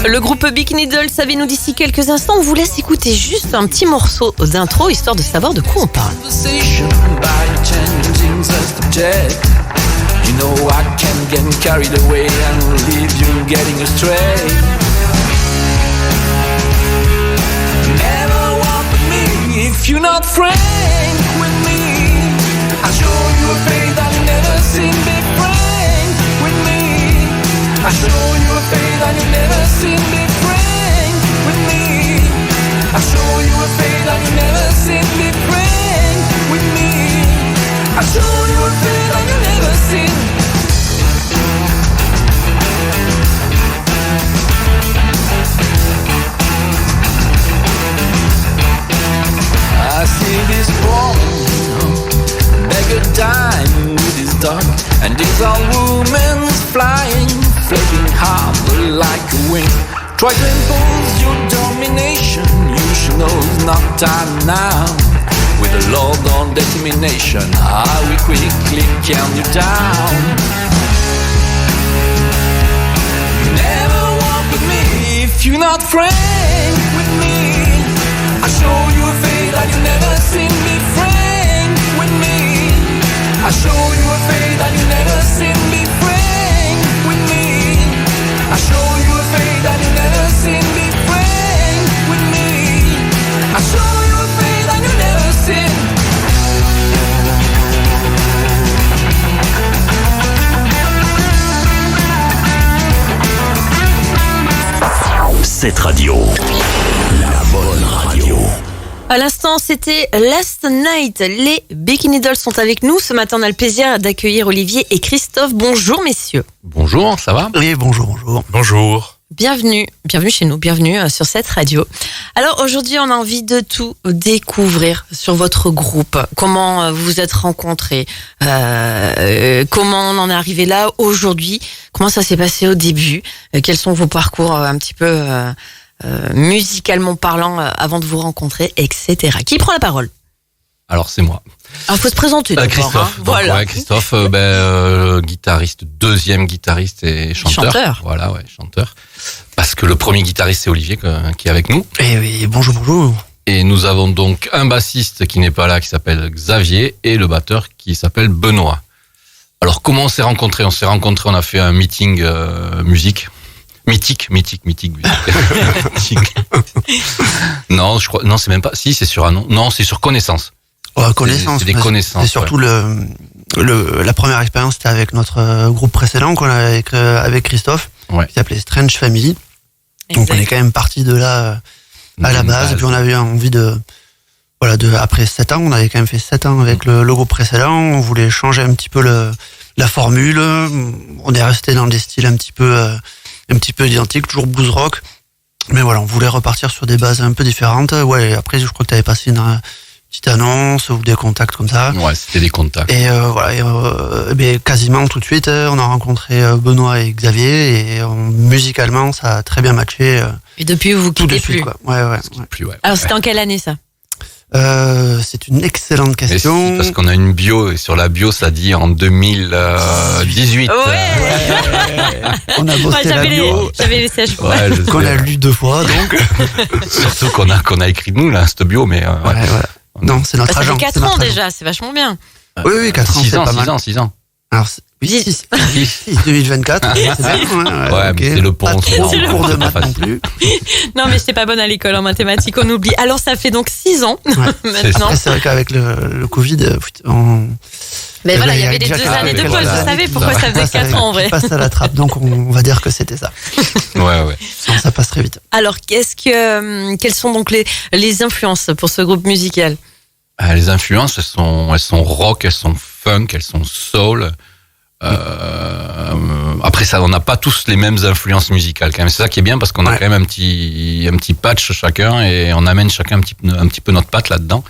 Le groupe Bikini Dolls avait nous d'ici quelques instants. On vous laisse écouter juste un petit morceau d'intro, histoire de savoir de quoi on parle. You know I can get carried away and leave you getting astray. Never walk with me if you're not frank with me. I'll show you a face that you never seen. Be frank with me. I'll show you a face that you never seen. Be frank with me. I'll show you a face that you never seen. Be frank with me. I'll show you a face that you never seen. I see this boy beg a dime with his dog, and these old women flying, floating hard like a wing. Try to impose your domination. You should know it's not time now. With a Lord on determination, I will quickly count you down. Never walk with me if you're not frank with me. I'll show you a face that you never seen. Be frank with me. I'll show you a face that you never seen. Be frank with me. I'll show you a face that you never seen. Be frank with me. I'll show you a face that you never seen. Cette radio, la bonne radio. À l'instant, c'était Last Night. Les Bikini Dolls sont avec nous. Ce matin, on a le plaisir d'accueillir Olivier et Christophe. Bonjour, messieurs. Bonjour, ça va ? Oui, bonjour. Bonjour. Bienvenue chez nous, bienvenue sur cette radio. Alors aujourd'hui, on a envie de tout découvrir sur votre groupe. Comment vous vous êtes rencontrés, comment on en est arrivé là aujourd'hui, comment ça s'est passé au début, quels sont vos parcours un petit peu musicalement parlant avant de vous rencontrer, etc. Qui prend la parole ? Alors c'est moi. Alors faut se présenter d'abord. Christophe. Hein. Voilà. Ouais, Christophe, guitariste, deuxième guitariste et chanteur. Voilà, ouais, chanteur. Parce que le premier guitariste c'est Olivier qui est avec nous. Et oui, bonjour. Et nous avons donc un bassiste qui n'est pas là, qui s'appelle Xavier, et le batteur qui s'appelle Benoît. Alors comment on s'est rencontrés ? On a fait un meeting musique. Mythique. Non, je crois, non, c'est même pas. Si, c'est sur un nom. Non, c'est sur connaissance. Connaissance. C'est des connaissances. C'est surtout la première expérience, c'était avec notre groupe précédent qu'on avait avec Christophe, qui s'appelait Strange Family. Donc on est quand même parti de là à la base. Et puis on avait envie après 7 ans, on avait quand même fait 7 ans avec le groupe précédent. On voulait changer un petit peu la formule. On est resté dans des styles un petit peu identiques, toujours blues rock. Mais voilà, on voulait repartir sur des bases un peu différentes. Ouais, après, je crois que tu avais passé une petite annonce ou des contacts comme ça. Ouais, c'était des contacts. Et mais quasiment tout de suite, on a rencontré Benoît et Xavier, et musicalement, ça a très bien matché. Et depuis, vous quittez plus. Quoi. Ouais. Alors, c'était en quelle année, ça ? C'est une excellente question. Mais si, parce qu'on a une bio, et sur la bio, ça dit en 2018. Ouais. On a bossé la bio. J'avais les sèches. Qu'on a lu 2 fois, donc. Surtout qu'on a écrit nous, là, cette bio, mais ouais. Non, c'est notre agent. Ça fait 4 ans déjà, c'est vachement bien. Oui, 4 ans, c'est pas mal. 6 ans. Alors, 6, 2024, c'est bien. Ouais, okay. Mais c'est le pont. Pas trop en cours de maths non plus. Non, mais j'étais pas bonne à l'école en mathématiques, on oublie. Alors, ça fait donc 6 ans, maintenant. C'est vrai qu'avec le Covid, mais voilà, il y avait les 2 années de pause, vous savez pourquoi ça faisait 4 ans en vrai. On passe à la trappe, donc on va dire que c'était ça. Ouais. Ça passe très vite. Alors, quelles sont donc les influences pour ce groupe musical ? Les influences, elles sont rock, elles sont funk, elles sont soul. Après ça, on n'a pas tous les mêmes influences musicales. Quand même, c'est ça qui est bien parce qu'on a quand même un petit patch chacun et on amène chacun un petit peu notre patte là-dedans.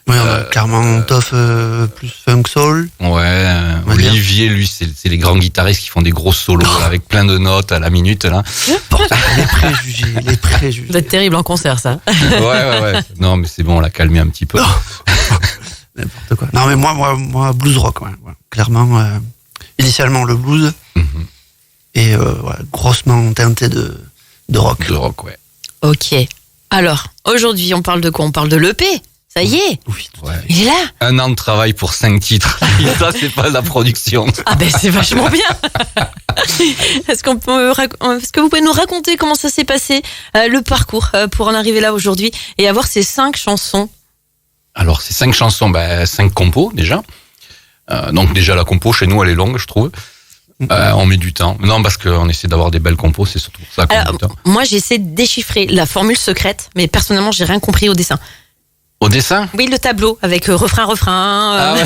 Oui, on a clairement Toff plus funk soul. Ouais, Olivier, lui, c'est les grands guitaristes qui font des gros solos là, avec plein de notes à la minute là. Les préjugés. Vous êtes terrible en concert, ça. Ouais. Non, mais c'est bon, on l'a calmé un petit peu. N'importe quoi. Non, mais moi, blues rock, ouais. Clairement, initialement le blues. et grossement teinté de rock. De rock, ouais. Ok. Alors, aujourd'hui, on parle de quoi? On parle de l'EP. Ça y est. Oui. Ouais. Il est là. 1 an de travail pour 5 titres. Et ça, c'est pas de la production. Ah ben c'est vachement bien. Est-ce que vous pouvez nous raconter comment ça s'est passé, le parcours pour en arriver là aujourd'hui et avoir ces 5 chansons? Alors, c'est 5 chansons, 5 compos déjà. Donc déjà, la compo, chez nous, elle est longue, je trouve. On met du temps. Non, parce qu'on essaie d'avoir des belles compos, c'est surtout ça qu'on met du temps. Moi, j'essaie de déchiffrer la formule secrète, mais personnellement, j'ai rien compris au dessin. Au dessin? Oui, le tableau avec refrain. Ah ouais,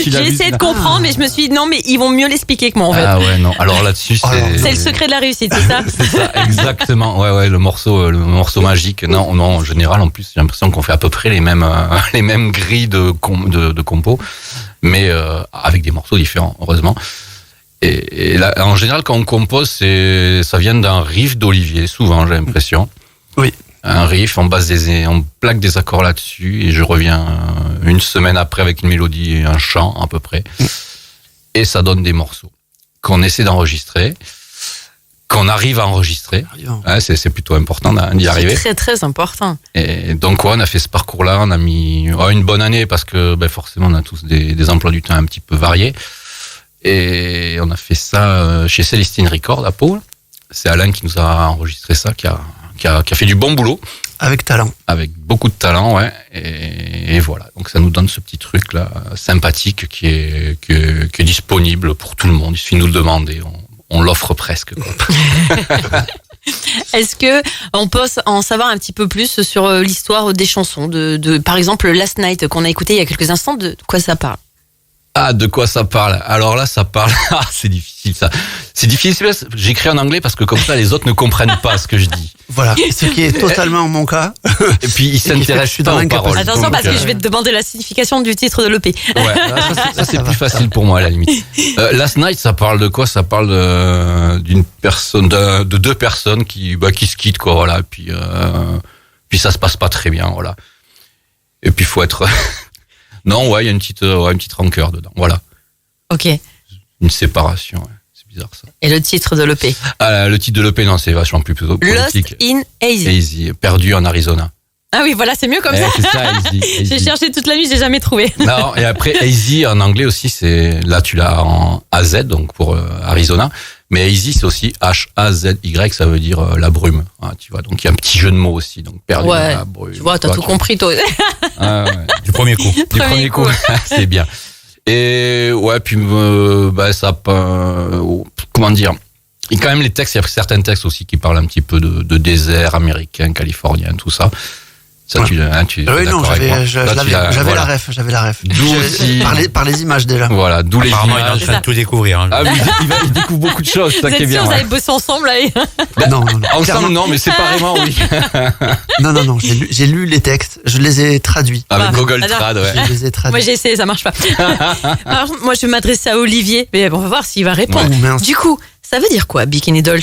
tu l'as J'ai vu, essayé de ça. comprendre, mais je me suis dit non, mais ils vont mieux l'expliquer que moi en fait. Ah ouais, non. Alors là-dessus, C'est le secret de la réussite, c'est ça? C'est ça, exactement. Ouais, le morceau magique. Non, en général, en plus, j'ai l'impression qu'on fait à peu près les mêmes grilles de compos, mais avec des morceaux différents, heureusement. Et là, en général, quand on compose, ça vient d'un riff d'Olivier, souvent, j'ai l'impression. Oui. Un riff, on plaque des accords là-dessus, et je reviens une semaine après avec une mélodie et un chant, à peu près. Et ça donne des morceaux qu'on essaie d'enregistrer, qu'on arrive à enregistrer. Ouais, c'est plutôt important d'y arriver. C'est très, très important. Et donc, on a fait ce parcours-là, on a mis une bonne année, parce que forcément, on a tous des emplois du temps un petit peu variés. Et on a fait ça chez Célestine Records à Pau. C'est Alain qui nous a enregistré ça, qui a fait du bon boulot. Avec talent. Avec beaucoup de talent, ouais. Et voilà. Donc ça nous donne ce petit truc là sympathique qui est disponible pour tout le monde. Il suffit de nous le demander. On l'offre presque, quoi. Est-ce que on peut en savoir un petit peu plus sur l'histoire des chansons de par exemple Last Night qu'on a écouté il y a quelques instants, de quoi ça parle? Ah, de quoi ça parle? Alors là, ça parle... Ah, c'est difficile, ça. C'est difficile, j'écris en anglais parce que comme ça, les autres ne comprennent pas ce que je dis. Voilà, ce qui est totalement mon cas. Et puis, ils s'intéressent pas aux paroles. Attention, parce que je vais te demander la signification du titre de l'EP. Ouais, ça c'est plus facile pour moi, à la limite. Last Night, ça parle de quoi? Ça parle d'une personne, de 2 personnes qui se quittent, quoi, voilà. Puis ça se passe pas très bien, voilà. Et puis, faut être... Non, ouais, il y a une petite rancœur dedans. Voilà. Ok. Une séparation, ouais. C'est bizarre ça. Et le titre de l'EP? Le titre de l'EP, non, c'est vachement plus politique. Lost in Hazy. Hazy, perdu en Arizona. Ah oui, voilà, c'est mieux comme ça. C'est ça, Hazy. J'ai cherché toute la nuit, j'ai jamais trouvé. Non, et après, Hazy en anglais aussi, là tu l'as en AZ, donc pour Arizona. Mais Hazy, c'est aussi H-A-Z-Y, ça veut dire la brume. Ah, tu vois, donc il y a un petit jeu de mots aussi, donc perdu dans la brume. Tu vois, t'as tout compris, toi. Ah, ouais. Du premier coup. Du premier coup. C'est bien. Et ouais, puis ça comment dire, et quand même les textes, il y a certains textes aussi qui parlent un petit peu de désert américain, californien, tout ça. Ça, tu oui, non, j'avais la ref. D'où aussi... par les images déjà. Voilà, d'où les Apparemment, il est en images. train de tout découvrir. Hein. Ah oui, il découvre beaucoup de choses, ça Vous qui est êtes bien. sûr, vous Ouais. avez bossé ensemble là Non. Ensemble, non, mais séparément, oui. Non, j'ai lu les textes, je les ai traduits. Avec Google attends. Trad, ouais. Je les ai traduits. Moi j'ai essayé, ça marche pas. Alors, moi je vais m'adresser à Olivier, mais on va voir s'il va répondre. Oh, mince. Du coup, ça veut dire quoi, Bikini Dolls?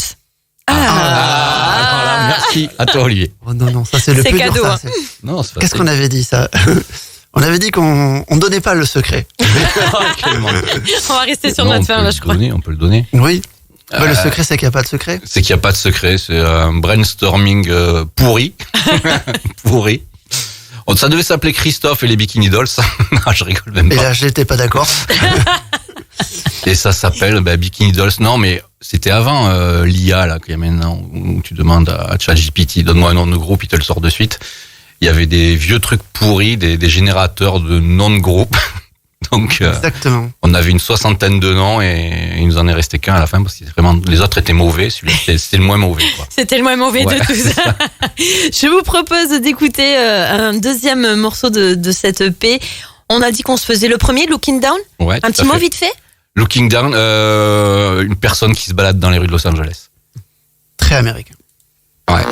Voilà, merci à toi, Olivier. Oh, non, ça c'est le C'est plus cadeau, dur. hein. Non, c'est Qu'est-ce qu'on avait dit ça? On avait dit qu'on donnait pas le secret. On va rester sur Non, notre fin là, je crois. on peut le donner. Oui. Le secret, c'est qu'il n'y a pas de secret. C'est qu'il n'y a pas de secret, c'est un brainstorming pourri. Pourri. Ça devait s'appeler Christophe et les Bikini Dolls. Non, je rigole même Et pas. là, j'étais pas d'accord. Et ça s'appelle Bikini Dolls. Non, mais c'était avant l'IA là qu'il y a maintenant, où tu demandes à ChatGPT, donne-moi un nom de groupe, il te le sort de suite. Il y avait des vieux trucs pourris, des générateurs de noms de groupe. Donc, Exactement. on avait une 60aine de noms et il nous en est resté qu'un à la fin parce que vraiment les autres étaient mauvais. Celui-là, c'était le moins mauvais, quoi. C'était le moins mauvais Ouais, de tout ça. Je vous propose d'écouter un deuxième morceau de cette EP. On a dit qu'on se faisait le premier, Looking Down. Ouais, Un tout petit à mot fait. vite fait. Looking Down, une personne qui se balade dans les rues de Los Angeles. Très américain. Ouais.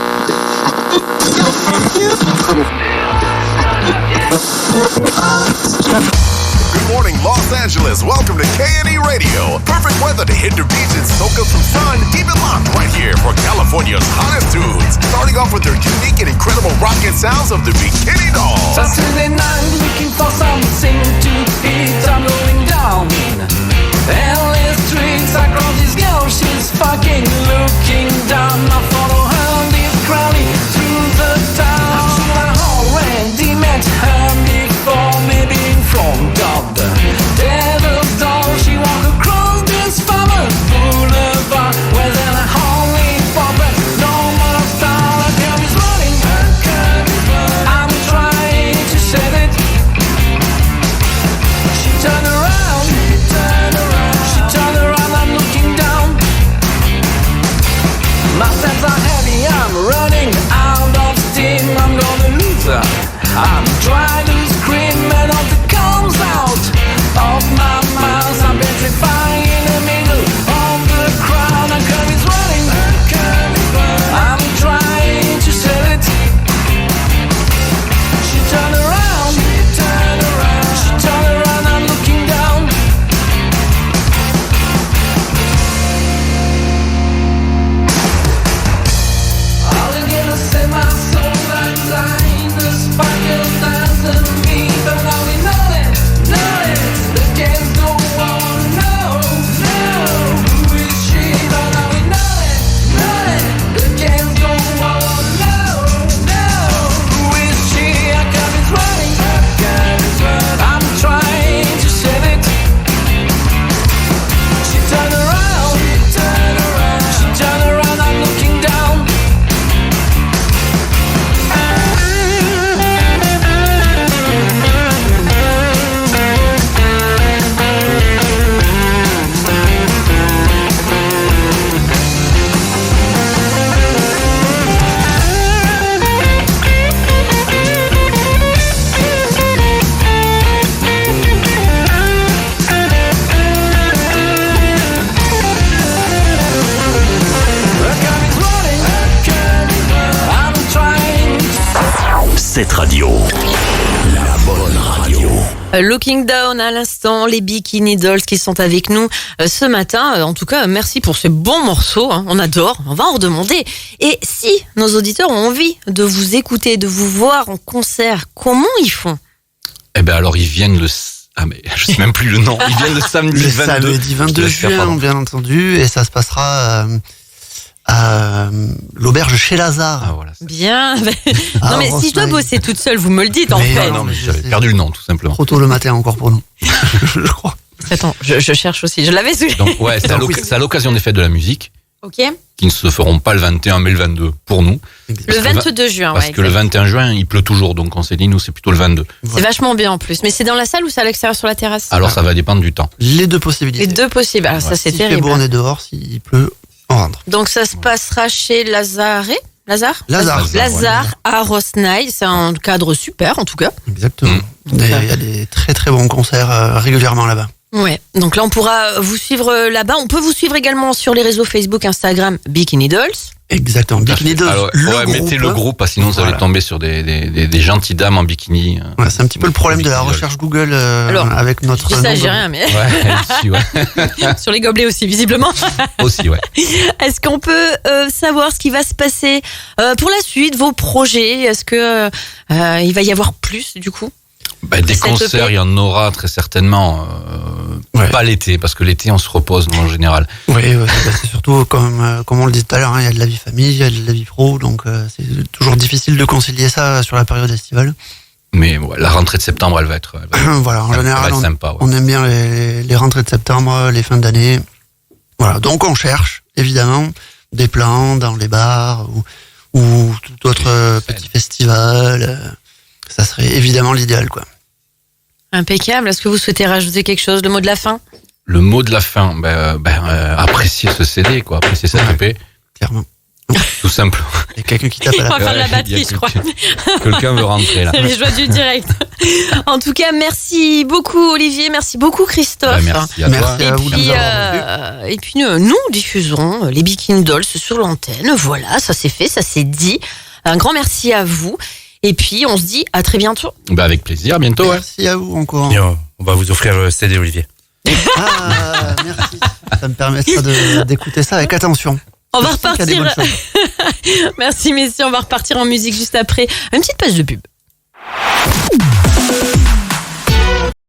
Good morning, Los Angeles. Welcome to K&E Radio. Perfect weather to hit the beach and soak up some sun. Keep it locked right here for California's hottest tunes. Starting off with their unique and incredible rockin' sounds of the Bikini Dolls. Saturday night, looking for something to eat. I'm going down. LA streets, I call this girl, she's fucking cette radio. La bonne radio. Looking Down à l'instant, les Bikini Dolls qui sont avec nous ce matin. En tout cas, merci pour ces bons morceaux. On adore, on va en redemander. Et si nos auditeurs ont envie de vous écouter, de vous voir en concert, comment ils font ? Eh ben alors ils viennent mais je sais même plus le nom. Ils viennent le samedi 22. Samedi 22 juin, bien entendu, et ça se passera à l'auberge chez Lazare. Ah, voilà. Bien. Non mais si je dois bosser toute seule, vous me le dites en fait. Non mais j'avais perdu le nom tout simplement. Trop tôt le matin encore pour nous. Je crois. Attends, je cherche aussi. Je l'avais sous. Donc ouais, c'est à l'occasion des fêtes de la musique. Ok. Qui ne se feront pas le 21 mais le 22 pour nous. Le 22 juin, parce que le 21 juin, il pleut toujours, donc on s'est dit, nous, c'est plutôt le 22. C'est vachement bien en plus. Mais c'est dans la salle ou c'est à l'extérieur sur la terrasse ? Alors, ça va dépendre du temps. Les deux possibilités. Les deux possibles. Alors, ça, c'est terrible. S'il fait beau, on est dehors. S'il pleut, on rentre. Donc, ça se passera chez Lazare, Lazare, à Rosnail. C'est un cadre super, en tout cas. Exactement. Il y a des très très bons concerts régulièrement là-bas. Ouais, donc là on pourra vous suivre là-bas. On peut vous suivre également sur les réseaux Facebook, Instagram, Bikini Dolls. Exactement, Bikini Dolls. Alors, mettez le groupe, sinon vous allez tomber sur des gentilles dames en bikini. Ouais, c'est un petit peu le problème de la recherche Google avec notre. Je dis ça, j'ai rien, mais. Ouais, ici, ouais. Sur les gobelets aussi, visiblement. Aussi, ouais. Est-ce qu'on peut savoir ce qui va se passer pour la suite, vos projets ? Est-ce que il va y avoir plus du coup ? Des concerts, il y en aura très certainement. Pas l'été, parce que l'été, on se repose en général. Oui, c'est surtout, comme on le disait tout à l'heure, il y a de la vie famille, il y a de la vie pro, donc c'est toujours difficile de concilier ça sur la période estivale. Mais la rentrée de septembre, elle va être voilà, en général, sympa, on aime bien les rentrées de septembre, les fins d'année. Voilà, donc on cherche, évidemment, des plans dans les bars ou tout autre petit festival. Ça serait évidemment l'idéal, quoi. Impeccable. Est-ce que vous souhaitez rajouter quelque chose ? Le mot de la fin ? Le mot de la fin, apprécier ce CD, quoi. Apprécier cette EP. Clairement. Tout simplement. Il y a quelqu'un qui tape à la On va faire de la batterie, je crois. Quelqu'un veut rentrer, là. C'est les joies du direct. En tout cas, merci beaucoup, Olivier. Merci beaucoup, Christophe. Merci à toi. Merci à vous de nous avoir reçus. Et puis, nous diffuserons les Bikini Dolls sur l'antenne. Voilà, ça c'est fait, ça c'est dit. Un grand merci à vous. Et puis, on se dit à très bientôt. Avec plaisir, à bientôt. Merci à vous encore. Et on va vous offrir le CD, Olivier. Ah, merci. Ça me permettra d'écouter ça avec attention. On va Qu'il y a des repartir. bonnes choses. Merci, messieurs. On va repartir en musique juste après. Une petite page de pub.